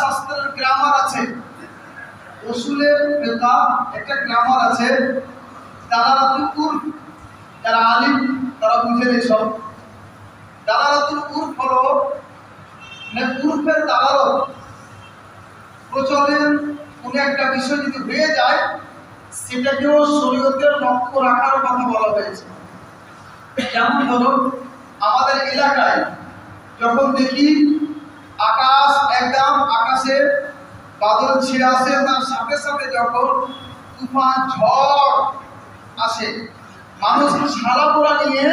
শাস্ত্রের গ্রামার আছে, উসুলের ফিকহ একটা গ্রামার আছে। দালালাতুল উরফ, যারা আলিম তারা বুঝেন এসব। দালালাতুল উরফ হলো উরফের দালালত, প্রচলন কোনো একটা বিষয় যদি হয়ে যায় সেটাকেও শরীয়তের লক্ষ্য রাখার কথা বলা হয়েছে। যেমন ধরুন আমাদের এলাকায় যখন দেখি আকাশে বাদল ছেয়ে আসে, তার সাথে সাথে যখন তুফান ঝড় আসে, মানুষ ছালা পোড়া নিয়ে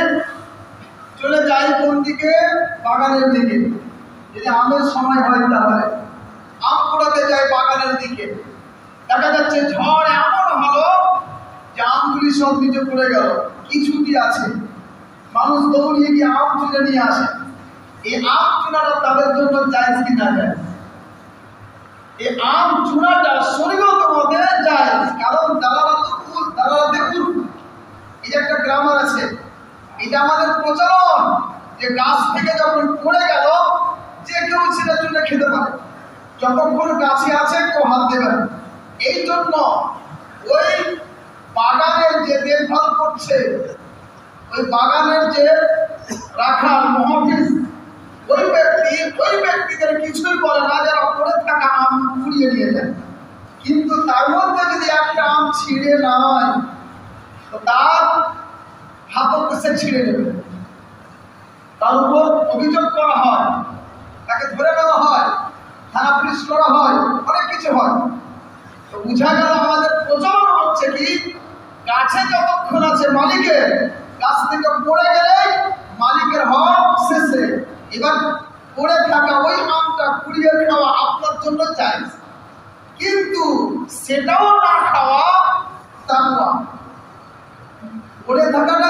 চলে যায় কোন দিকে? বাগানের দিকে। যদি আমের সময় হয় তাহলে আম পোড়াতে যায় বাগানের দিকে। দেখা যাচ্ছে ঝড় এমন হলো যে আমগুলি সব নিচে পড়ে গেল, কিছুটি আছে। মানুষ দৌড়িয়ে গিয়ে আম তুলে নিয়ে আসে। এই আম চুনাটা তাদের জন্য জায়েজ কি না জায়েজ? এই আম চুনাটা শরীয়ত মতে জায়েজ, কারণ দালালাতে উরফ এই যে একটা গ্রামার আছে, এটা আমাদের প্রচলন যে গাছ থেকে যখন পড়ে গেল যে কেউ সেটা চুনে খেতে পারে, যতক্ষণ গাছে আছে কেউ হাত দেবে না। এই জন্য ওই বাগানের যে দেখভাল করছে, ওই বাগানের যে রাখাল মহাফিজ, ওই ব্যক্তিদের কিছুই বলে না, যারা পড়ে থাকা আম কুড়িয়ে নিয়ে যায়। কিন্তু তার মধ্যে যদি একটা আম ছিঁড়ে নেয় তো তার হাতও সে ছিঁড়ে নেবে, তার উপর অভিযোগ করা হয়, তাকে ধরে নেওয়া হয়, থানা পুলিশ করা হয়, অনেক কিছু হয়। তো বুঝা গেল আমাদের প্রচলন হচ্ছে কি, গাছে যতক্ষণ আছে মালিকের, গাছ থেকে পড়ে গেলে মালিকের হক শেষে। এবার পড়ে থাকা ওই আমটা কুড়িয়ে খাওয়া আপনার জন্য জায়েজ, কিন্তু সেটাও না খাওয়া তাকওয়া। পড়ে থাকাটা